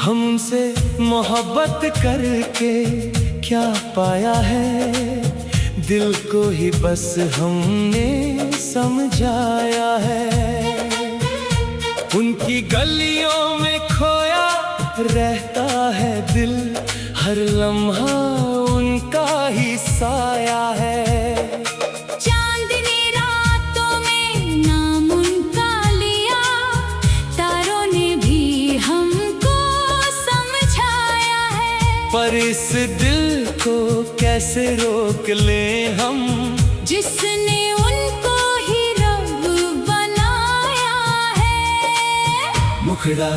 हमसे मोहब्बत करके क्या पाया है, दिल को ही बस हमने समझाया है। उनकी गलियों में खोया रहता है दिल, हर लम्हा उनका ही साया है। चांदनी रातों में नाम उनका लिया, तारों ने भी हमको समझाया है। पर इस दिल को कैसे रोक लें हम, जिसने उनको ही रब बनाया है। मुखड़ा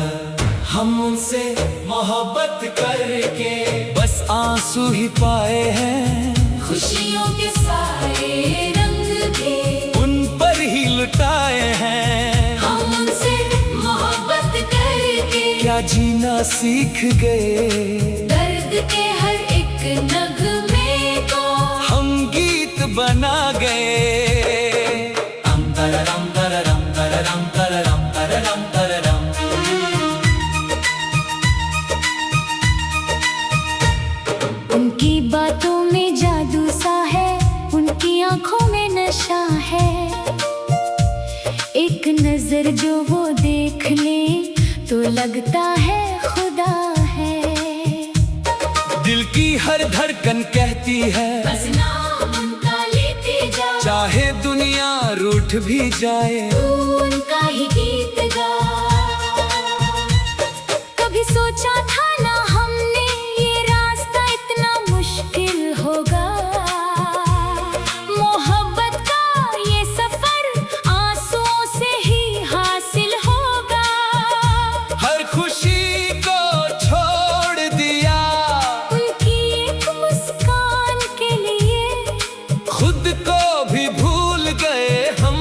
हम उनसे मोहब्बत करके बस आंसू ही पाए हैं, खुशियों के सारे रंग भी उन पर ही लुटाए हैं। हम उनसे मोहब्बत करके क्या जीना सीख गए, दर्द के हर एक नगमे को हम गीत बना गए। तररम तररम तररम तररम तररम तररम। उनकी बातों में जादू सा है, उनकी आंखों में नशा है। एक नजर जो वो देख ले तो लगता है खुदा है। दिल की हर धड़कन कहती है, बस नाम उनका लेते जा, चाहे दुनिया रूठ भी जाए, तू उनका ही गीत गा। कभी सोचा था ना हमने ये रास्ता इतना मुश्किल होगा, मोहब्बत का ये सफर आंसुओं से ही हासिल होगा। हर खुशी को छोड़ दिया, उनकी एक मुस्कान के लिए खुद को भी भूल गए हम,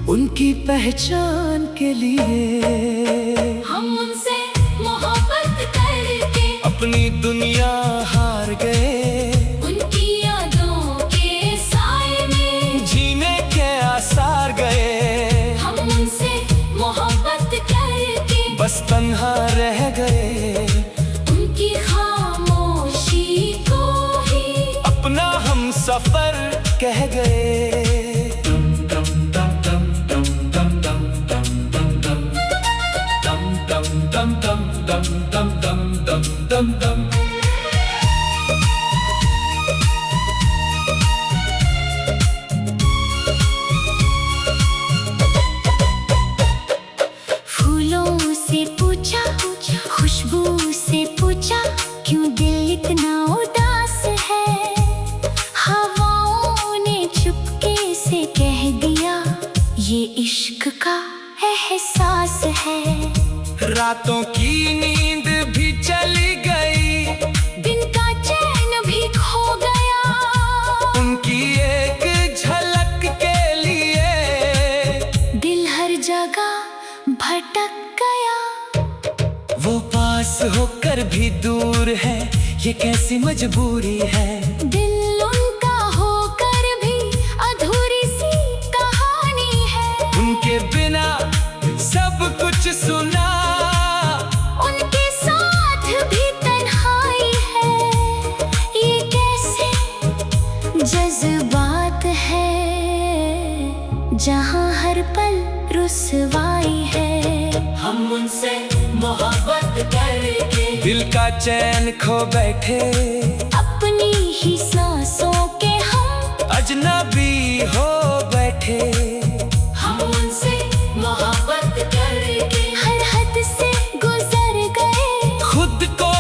उनकी पहचान के लिए। हम उनसे मोहब्बत करके अपनी दुनिया हार गए, उनकी यादों के साए में जीने के आसार गए। हम उनसे मोहब्बत करके बस तन्हा रह गए, उनकी खामोशी को ही अपना हम सफर कह गए। फूलों से पूछा, खुशबू से पूछा, क्यों दिल इतना उदास है। हवाओं ने चुपके से कह दिया, ये इश्क का एहसास है। रातों की नींद भी चली गई, दिन का चैन भी खो गया, उनकी एक झलक के लिए दिल हर जगह भटक गया। वो पास होकर भी दूर है, ये कैसी मजबूरी है। दिल उनका होकर भी अधूरी सी कहानी है। उनके बिना सब कुछ सुना, उनके साथ भी तन्हाई है। ये कैसे जज्बात है, जहाँ हर पल रुसवाई है। हम उनसे मोहब्बत करके दिल का चैन खो बैठे, अपनी ही सांसों के हम अजनबी हो बैठे। हम उनसे मोहब्बत करके हर हद से गुजर गए, खुद को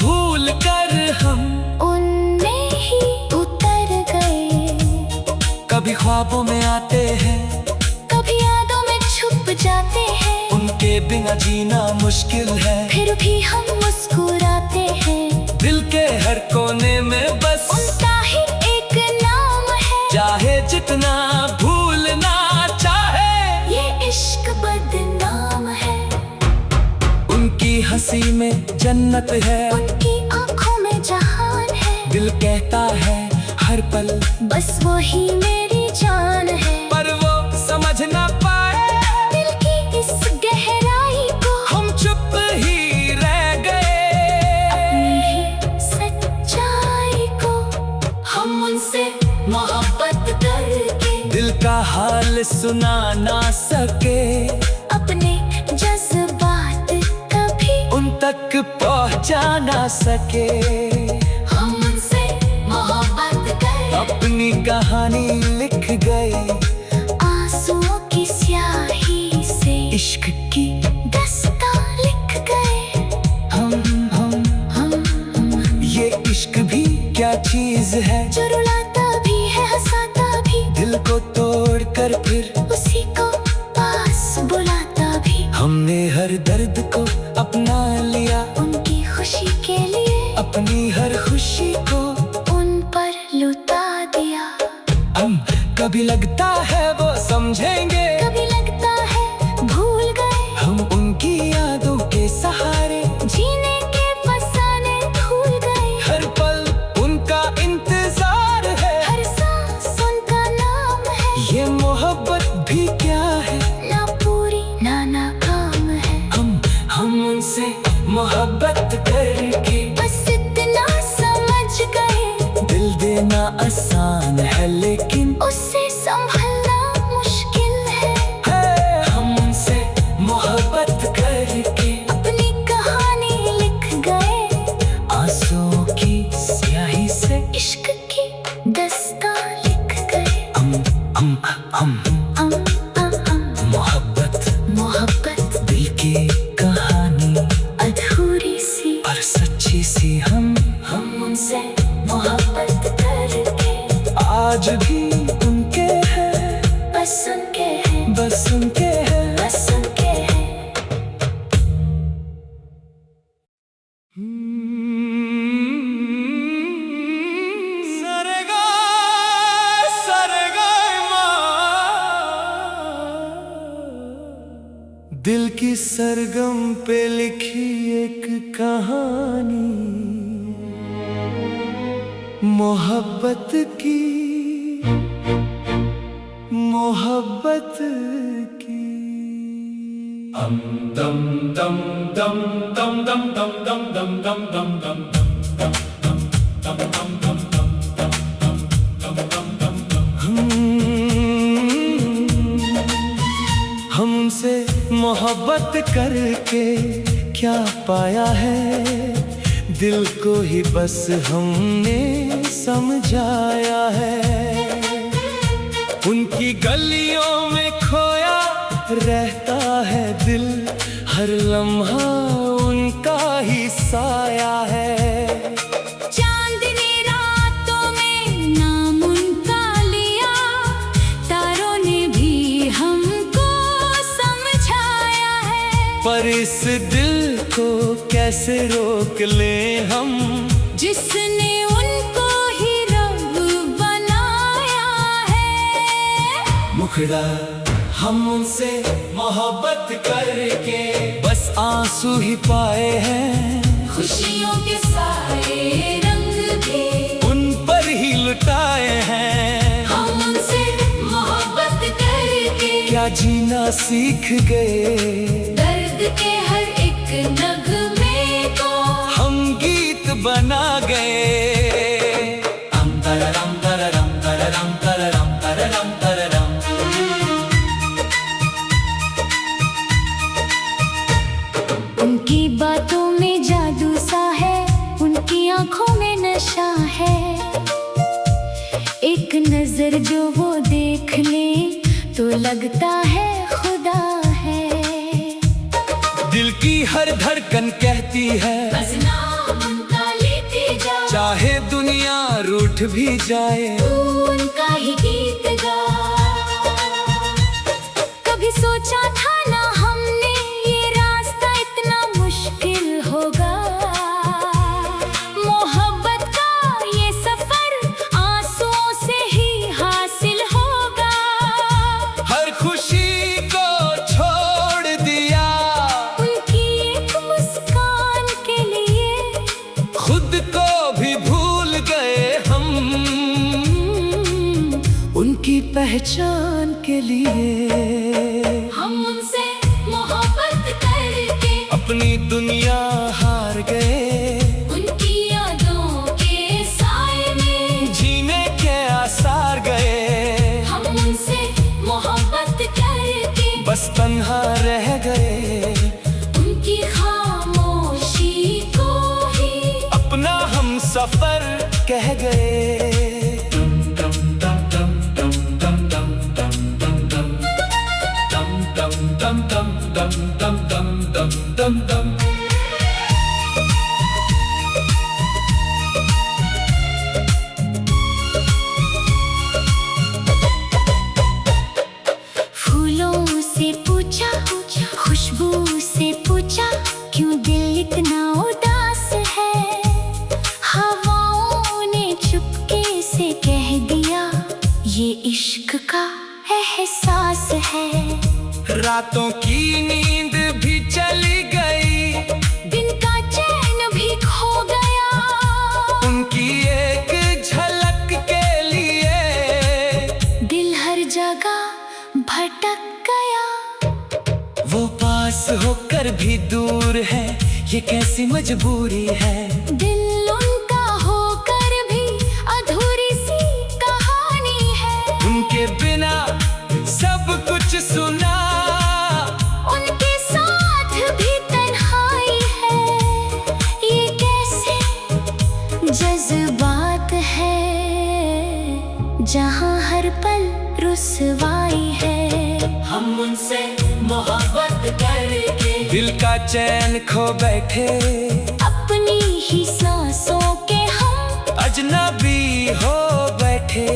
भूल कर हम उनमें ही उतर गए। कभी ख्वाबों में आते हैं, कभी यादों में छुप जाते हैं, उनके बिना जीना मुश्किल है। फिर भी हम मुस्कुराते हैं। दिल के हर कोने में बस उनका ही एक नाम है, चाहे जितना भूलना चाहे, ये इश्क बदनाम है। उनकी हंसी में जन्नत है, उनकी आंखों में जहान है, दिल कहता है हर पल बस वही मेरी जान है। पर वो समझ ना पाए दिल की इस गहराई को, हम चुप ही रह गए। अपनी सच्चाई को हम उनसे मोहब्बत करके दिल का हाल सुना ना सके, अपने जज्बात कभी उन तक पहुंचा ना सके। हम उनसे मोहब्बत कर अपनी कहानी लिख गए, आंसुओं की स्याही से इश्क की दास्तां लिख गए। हम ये इश्क भी क्या चीज है, जो रुलाता भी है हंसाता भी, दिल को तोड़ कर फिर उसी को पास बुलाता भी। हमने हर दर्द को अपना लिया, उनकी खुशी के लिए अपनी हर खुशी को उन पर लुटा दिया। कभी लगता है वो समझेंगे, कभी लगता है भूल गए, हम उनकी यादों के सहारे जीने के फसाने भूल गए। हर पल उनका इंतजार है, हर सांस उनका नाम है। ये मोहब्बत भी क्या है, ना पूरी ना नाकाम है। हम उनसे मोहब्बत करके बस इतना समझ गए, दिल देना आसान है लेकिन उससे संभलना मुश्किल है। हम उनसे मोहब्बत करके अपनी कहानी लिख गए, आंसुओं की स्याही से इश्क की दास्तां लिख गए। हम हम मोहब्बत दिल की कहानी अधूरी सी पर सच्ची सी। हम उनसे मोहब्बत करके आज भी उनके हैं, बस उनके हैं, बस उनके हैं। बस उनके हैं। सरगा सरगा दिल की सरगम पे लिखी एक कहानी, मोहब्बत की, मोहब्बत की। हम दम दम दम दम दम दम दम दम दम दम दम हमसे मोहब्बत करके क्या पाया है, दिल को ही बस हमने समझाया है। उनकी गलियों में खोया रहता है दिल, हर लम्हा उनका ही साया है। चांदनी रातों में नाम उनका लिया, तारों ने भी हमको समझाया है। पर इस दिल को कैसे रोक लें हम, जिसने उनको ही रब बनाया है। मुखड़ा हम उनसे मोहब्बत करके बस आंसू ही पाए हैं, खुशियों के सारे रंग भी उन पर ही लुटाए हैं। हम उनसे मोहब्बत करके क्या जीना सीख गए, दर्द के हर एक नगमे को हम गीत बना गए। तररम तररम तररम तररम तररम तररम। उनकी बातों में जादू सा है, उनकी आंखों में नशा है। एक नजर जो वो देख ले तो लगता है खुदा है। दिल की हर धड़कन कहती है, बस नाम उनका लेते जाओ, चाहे दुनिया रूठ भी जाए, तू उनका ही गीत गा। कभी सोचा था ना हमने ये रास्ता इतना मुश्किल होगा, मोहब्बत का ये सफर आंसुओं से ही हासिल होगा। हर खुशी को छोड़ दिया, उनकी एक मुस्कान के लिए खुद को भी भूल गए। पहचान के लिए। हम उनसे मोहब्बत करके अपनी दुनिया हार गए, उनकी यादों के साए में जीने के आसार गए। हम उनसे मोहब्बत करके बस तन्हा रह गए, उनकी खामोशी को ही अपना हम सफर कह गए। फूलों से पूछा, खुशबू से पूछा, क्यों दिल इतना उदास है। हवाओं ने चुपके से कह दिया, ये इश्क का एहसास है। रातों की नींद भी चली गई, दिन का चैन भी खो गया, उनकी एक झलक के लिए दिल हर जगह भटक गया। वो पास होकर भी दूर है, ये कैसी मजबूरी है। दिल उनका होकर भी अधूरी सी कहानी है। उनके बिना सब कुछ सुना, उनके साथ भी तन्हाई है। ये कैसे जज्बात है, जहाँ हर पल रुसवाई है। हम उनसे मोहब्बत करके दिल का चैन खो बैठे, अपनी ही सांसों के हम अजनबी हो बैठे।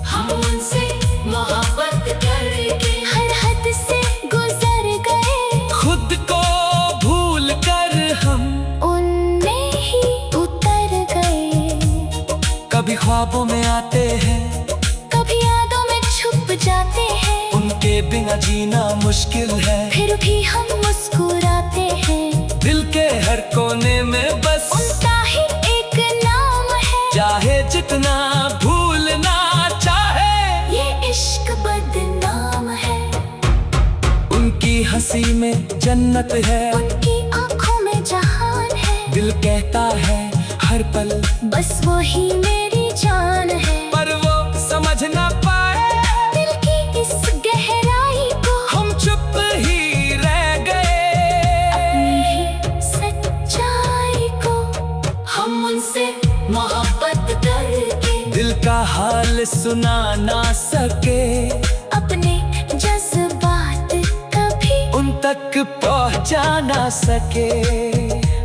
हम उनसे मोहब्बत करके हर हद से गुजर गए, खुद को भूल कर हम उनमें ही उतर गए। कभी ख्वाबों में आते हैं, कभी यादों में छुप जाते हैं, उनके बिना जीना मुश्किल है। फिर भी हम मुस्कुराते हैं। दिल के हर कोने में बस उनका ही एक नाम है, चाहे जितना भूलना चाहे। ये इश्क बदनाम है। उनकी हंसी में जन्नत है, उनकी आंखों में जहान है। दिल कहता है हर पल बस वो ही मेरी जान है। पर वो समझ ना पाए, दिल की इस गहराई को हम चुप ही रह गए। अपनी ही सच्चाई को हम उनसे मोहब्बत करके दिल का हाल सुना ना सके, अपने जज्बात कभी उन तक पहुंचा ना सके।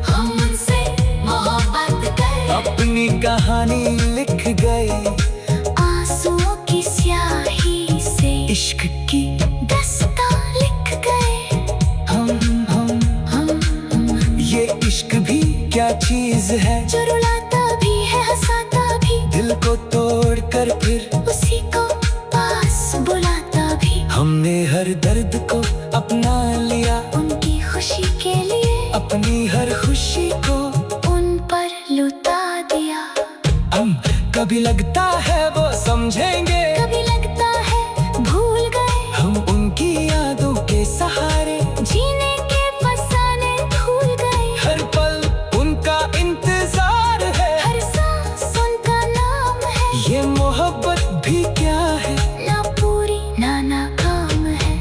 हम उनसे मोहब्बत करके अपनी कहानी लिख गए, आंसुओं की स्याही से इश्क की दास्तां लिख गए। हम ये इश्क भी क्या चीज है, जो रुलाता भी है हंसाता भी, दिल को तोड़ कर फिर उसी को पास बुलाता भी। हमने हर दर्द को अपना लिया, उनकी खुशी के लिए अपनी हर खुशी को उन पर लुटा दिया। हम कभी लगता है वो समझेंगे, कभी लगता है भूल गए, हम उनकी यादों के सहारे जीने के फसाने भूल गए। हर पल उनका इंतजार है, हर सांस उनका नाम है। ये मोहब्बत भी क्या है, ना पूरी ना नाकाम है।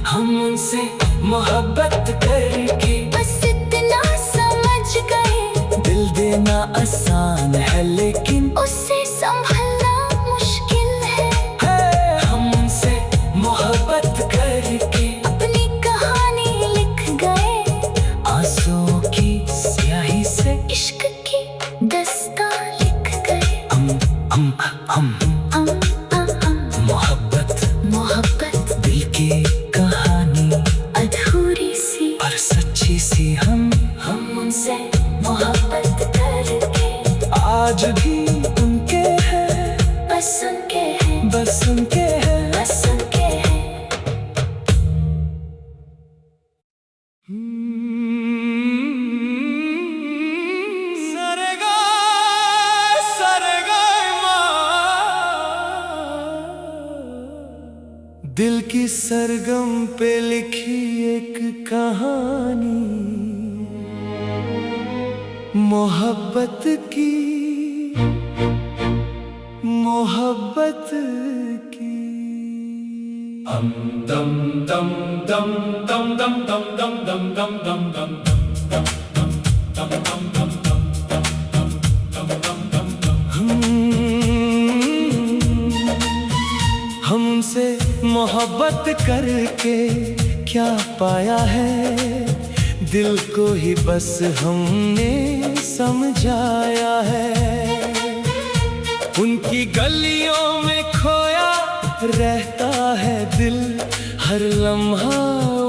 हम उनसे मोहब्बत करके बस इतना समझ गए, दिल देना आसान है लेकिन उससे संभलना मुश्किल है। हम उनसे मोहब्बत करके अपनी कहानी लिख गए, आंसुओं की स्याही से इश्क की दास्तां लिख गए। हम हम मोहब्बत दिल की कहानी अधूरी सी पर सच्ची सी। हम उनसे मोहब्बत करके आज भी उनके हैं, बस उनके हैं, बस उनके हैं। बस उनके हैं। सरगा सरगा माँ दिल की सरगम पे लिखी एक कहानी, मोहब्बत की, मोहब्बत की। दम दम दम दम दम दम दम दम दम दम दम हमसे मोहब्बत करके क्या पाया है, दिल को ही बस हमने समझाया है। उनकी गलियों में खोया रहता है दिल, हर लम्हा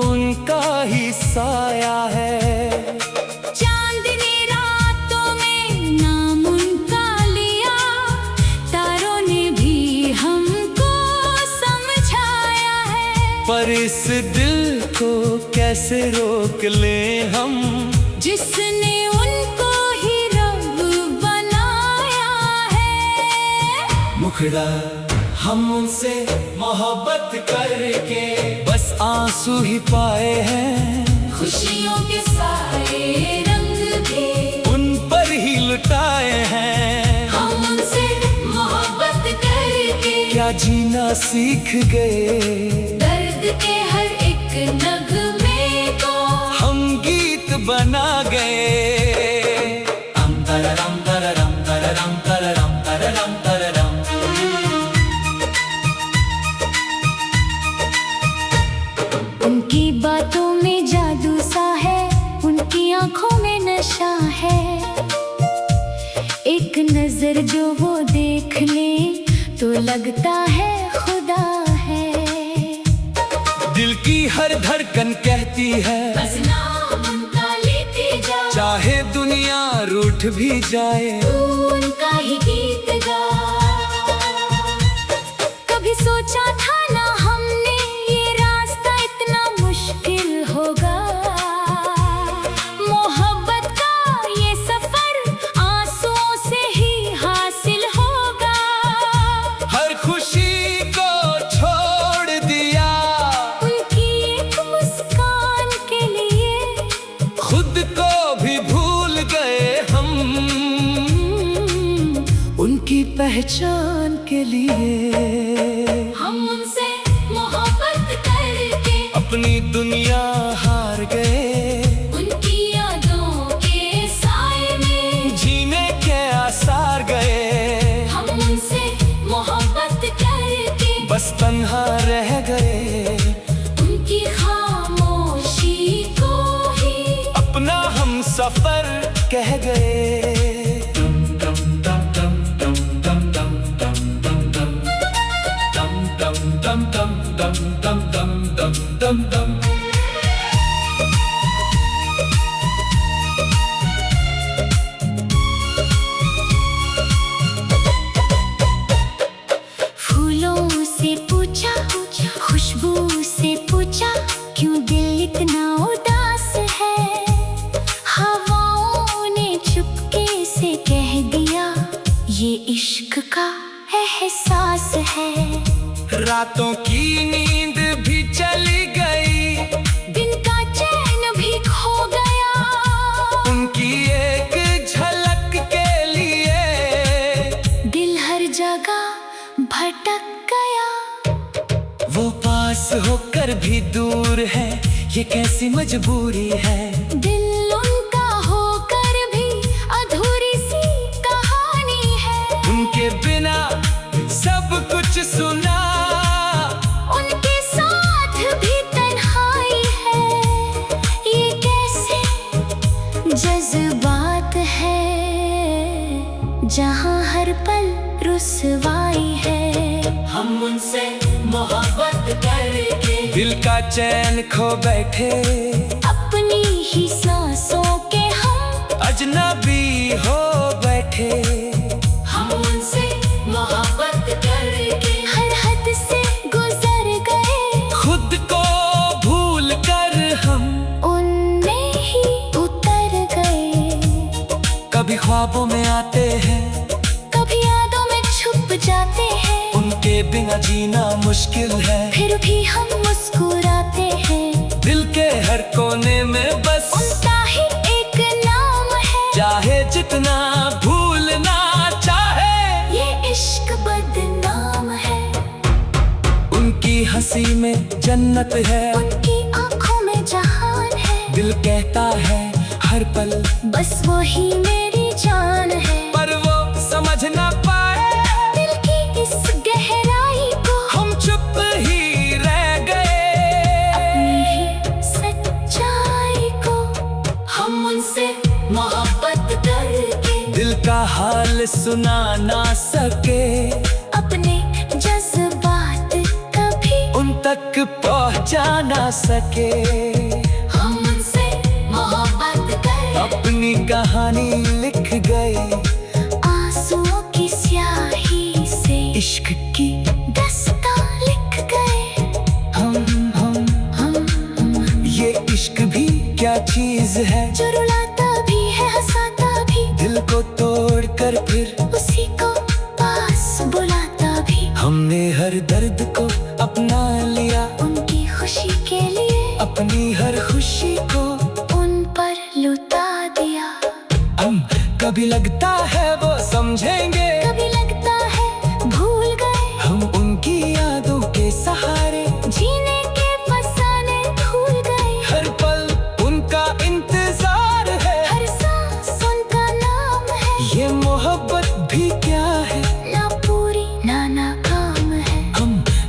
उनका ही साया है। पर इस दिल को कैसे रोक लें हम, जिसने उनको ही रब बनाया है। मुखड़ा हम उनसे मोहब्बत करके बस आंसू ही पाए हैं, खुशियों के सारे रंग भी उन पर ही लुटाए हैं। हम उनसे मोहब्बत करके क्या जीना सीख गए, के हर एक नगमे को हम गीत बना गए। अम तररम तररम तररम तररम तररम तररम। उनकी बातों में जादू सा है, उनकी आंखों में नशा है। एक नजर जो वो देख ले तो लगता है खुदा है। दिल की हर धड़कन कहती है, बस नाम उनका लेते जा, चाहे दुनिया रूठ भी जाए, तू उनका ही गीत गा। कभी सोचा था ना हमने ये रास्ता इतना मुश्किल होगा, मोहब्बत का ये सफर आंसुओं से ही हासिल होगा। हर खुशी को छोड़ दिया, खुद को भी भूल गए हम, उनकी पहचान के लिए। हम उनसे मोहब्बत करके अपनी दुनिया हार गए, उनकी यादों के साए में जीने के आसार गए। हम उनसे मोहब्बत करके बस तन्हा रह गए, उनकी खामोशी को ही अपना हम सफर कह गए। फूलों से पूछा, खुशबू से पूछा, क्यों दिल इतना उदास है। हवाओं ने चुपके से कह दिया, ये इश्क का एहसास है। रातों की नींद भी चली गई, दिन का चैन भी खो गया, उनकी एक झलक के लिए दिल हर जगह भटक गया। वो पास होकर भी दूर है, ये कैसी मजबूरी है। दिल उनका होकर भी अधूरी सी कहानी है। उनके बिना सब कुछ सुना, उनके साथ भी तन्हाई है। ये कैसे जज्बात है, जहाँ हर पल रुसवाई है। हम उनसे मोहब्बत करके दिल का चैन खो बैठे, अपनी ही सांसों के हम अजनबी हो बैठे। हम उनसे मोहब्बत करके हर हद से गुजर गए, खुद को भूल कर हम उनमें ही उतर गए। कभी ख्वाबों में आते हैं, कभी यादों में छुप जाते हैं। उनके बिना बिना जीना मुश्किल है, फिर भी हम मुस्कुराते हैं। दिल के हर कोने में बस उनका ही एक नाम है, चाहे जितना भूलना चाहे, ये इश्क बदनाम है। उनकी हंसी में जन्नत है, उनकी आंखों में जहान है। दिल कहता है हर पल बस वो ही मेरी जान है, पर वो समझ ना पाए दिल की इस गहराई को। हम चुप ही रह गए अपनी ही सच्चाई को। हम उनसे मोहब्बत करके दिल का हाल सुना ना सके, अपने जज्बात कभी उन तक पहुंचा ना सके। हम उनसे मोहब्बत कर अपनी कहानी लिख गए, आंसुओं की स्याही से इश्क की दास्तां लिख गए। हम ये इश्क भी क्या चीज है, जो रुलाता भी है हंसाता भी, दिल को तोड़ कर फिर उसी को पास बुलाता भी। हमने हर दर्द को अपना लिया, उनकी खुशी के लिए अपनी हर खुशी को उन पर लुटा दिया। कभी लगता है वो समझेंगे, कभी लगता है भूल गए, हम उनकी यादों के सहारे जीने के फसाने भूल गए। हर पल उनका इंतजार है, हर सांस उनका नाम है। ये मोहब्बत भी क्या है, ना पूरी ना नाकाम है।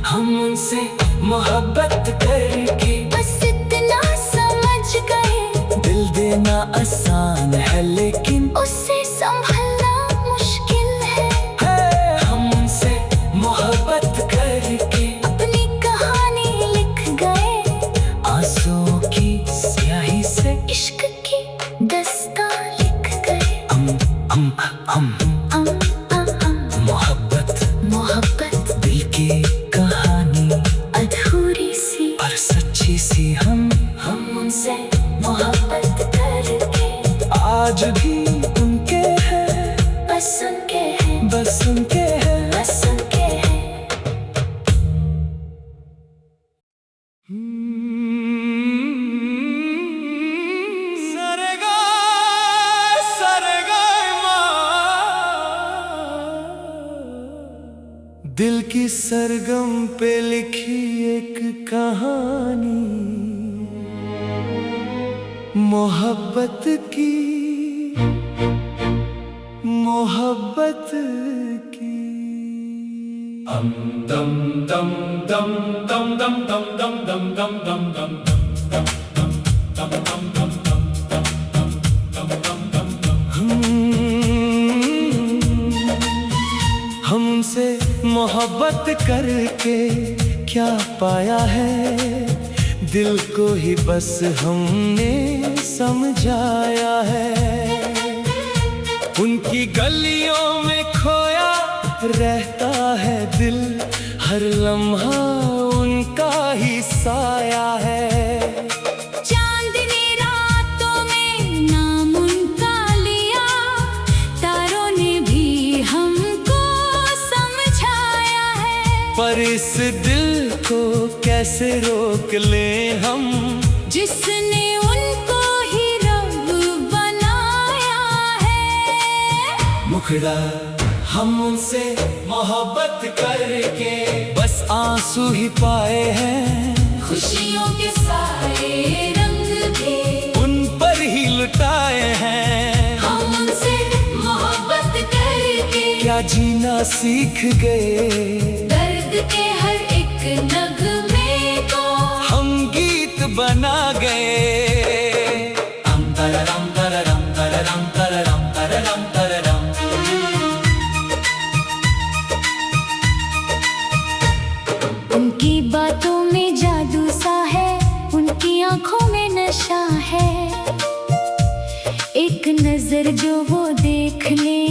हम उनसे मोहब्बत करके बस इतना समझ गए, दिल देना आसान है लेकिन उससे संभलना मुश्किल है। हम उनसे मोहब्बत करके अपनी कहानी लिख गए, आंसुओं की स्याही से इश्क की दास्तां लिख गए। हम मोहब्बत दिल की कहानी अधूरी सी पर सच्ची सी। हम उनसे मोहब्बत करके आज भी उनके हैं, बस उनके हैं, बस उनके हैं। बस उनके हैं। सरगा दिल की सरगम पे लिखी एक कहानी, मोहब्बत की, मोहब्बत की। दम दम दम दम दम दम दम दम दम दम दम दम हमसे मोहब्बत करके क्या पाया है, दिल को ही बस हमने समझाया है। उनकी गलियों में खोया रहता है दिल, हर लम्हा उनका ही साया है। चांदनी रातों में नाम उनका लिया, तारों ने भी हमको समझाया है। पर इस दिल को कैसे रोक लें हम, जिसने उनको ही रब बनाया है। मुखड़ा हम उनसे मोहब्बत करके बस आंसू ही पाए हैं, खुशियों के सारे रंग भी उन पर ही लुटाए हैं। हम उनसे मोहब्बत करके क्या जीना सीख गए, दर्द के हर एक नगमे को हम गीत बना गए। तररम तररम तररम तररम तररम तररम। उनकी बातों में जादू सा है, उनकी आंखों में नशा है। एक नजर जो वो देख ले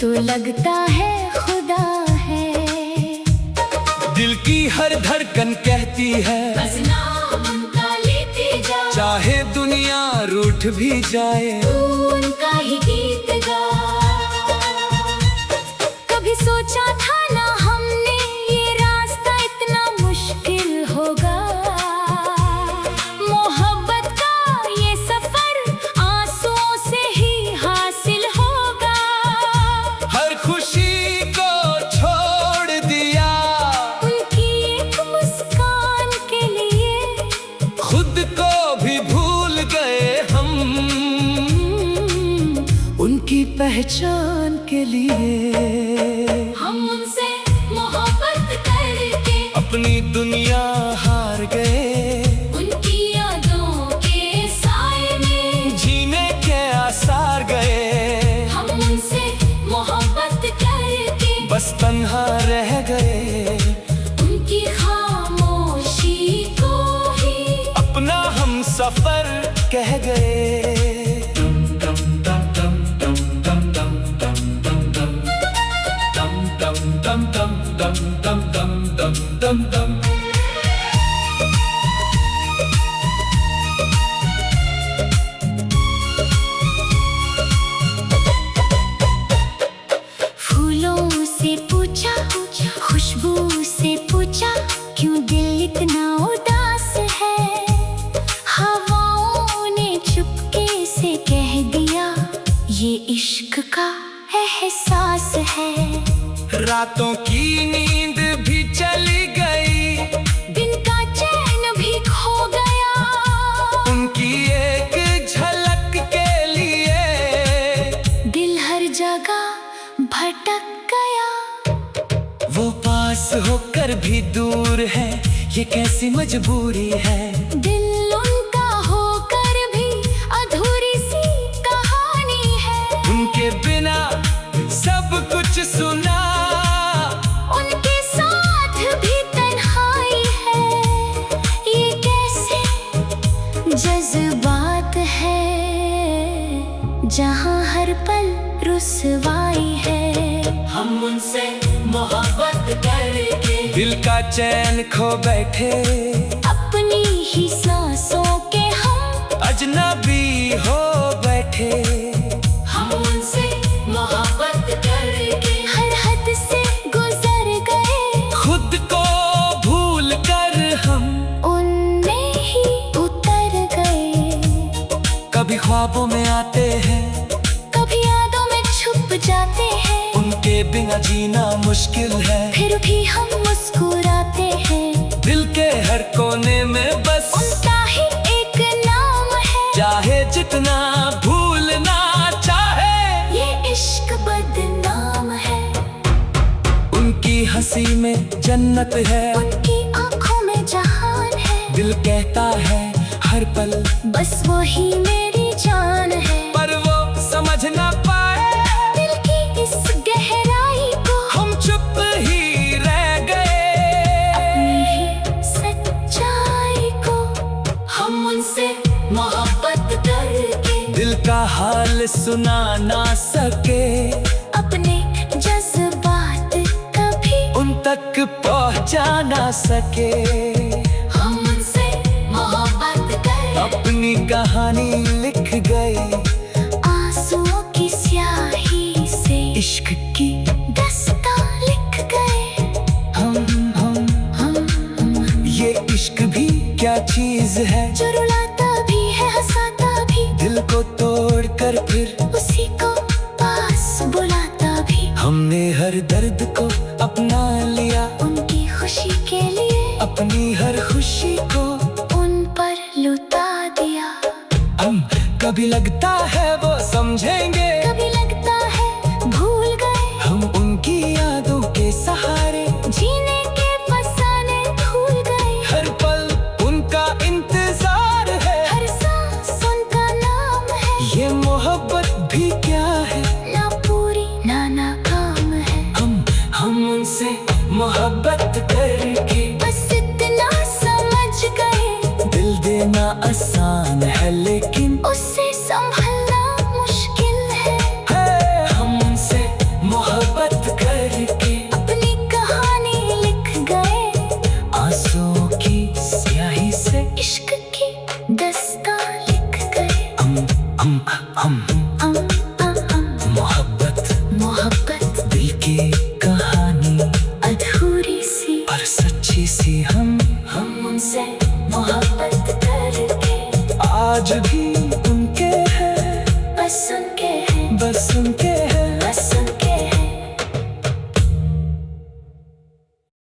तो लगता है खुदा है। दिल की हर धड़कन कहती है, बस नाम उनका लेते जाओ, चाहे दुनिया रूठ भी जाए, तू उनका ही गीत गा। कभी सोचा था ना हमने ये राज पहचान के लिए। हम उनसे मोहब्बत करके अपनी दुनिया हार गए। उनकी यादों के साए में जीने के आसार गए। हम उनसे मोहब्बत करके बस तन्हा रह गए। उनकी खामोशी को ही अपना हम सफर कह गए। फूलों से पूछा, खुशबू से पूछा, क्यों दिल इतना उदास है। हवाओं ने चुपके से कह दिया, ये इश्क का एहसास है। रातों की नींद भी चली गई। दिन का चैन भी खो गया। उनकी एक झलक के लिए दिल हर जगह भटक गया। वो पास होकर भी दूर है, ये कैसी मजबूरी है। दिल उनका होकर भी अधूरी सी कहानी है। उनके बिना सब कुछ सुना, उनके साथ भी तन्हाई है। ये कैसे जज्बात है, जहाँ हर पल रुसवाई है। हम उनसे मोहब्बत करके दिल का चैन खो बैठे। अपनी ही सांसों के हम अजनबी हो बैठे। हम उनसे मोहब्बत करके हर हद से गुजर गए। खुद को भूल कर हम उनमें ही उतर गए। कभी ख्वाबों में आते हैं, कभी यादों में छुप जाते हैं। उनके बिना जीना मुश्किल है। फिर भी हम मुस्कुराते हैं। दिल के हर कोने में बस उनका ही एक नाम है। चाहे जितना भूलना चाहे, ये इश्क बदनाम है। उनकी हंसी में जन्नत है। उनकी आंखों में जहान है। दिल कहता है हर पल बस वही मेरी जान है। पर वो समझ ना पाए दिल की इस गहराई को। हम चुप ही रह गए। अपनी ही सच्चाई को हम उनसे मोहब्बत करके दिल का हाल सुना ना सके। अपने जज्बात कभी उन तक पहुंचा ना सके। हम उनसे मोहब्बत कर अपनी कहानी लिख गए। आंसुओं की स्याही से इश्क की दास्तां लिख गए। हम ये इश्क भी क्या चीज है, जो रुलाता भी है हंसाता भी। दिल को तोड़ कर फिर उसी को पास बुलाता भी। हमने हर दर्द को अपना लिया। उनकी खुशी के लिए अपनी हर खुशी को उन पर लुटा दिया। हम कभी लगता है वो समझेंगे, कभी लगता है भूल गए। हम उनकी यादों के सहारे जीने के फसाने भूल गए। हर पल उनका इंतजार है। हर सांस उनका नाम है। ये मोहब्बत भी क्या है, ना पूरी ना नाकाम है। हम उनसे मोहब्बत करके बस इतना समझ गए। दिल देना आसान है लेकिन उससे संभलना मुश्किल है। हम उनसे मोहब्बत करके अपनी कहानी लिख गए। आंसुओं की स्याही से इश्क की दास्तां लिख गए। हम मोहब्बत दिल की कहानी अधूरी सी पर सच्ची सी। हम उनसे मोहब्बत करके आज भी उनके हैं पसंद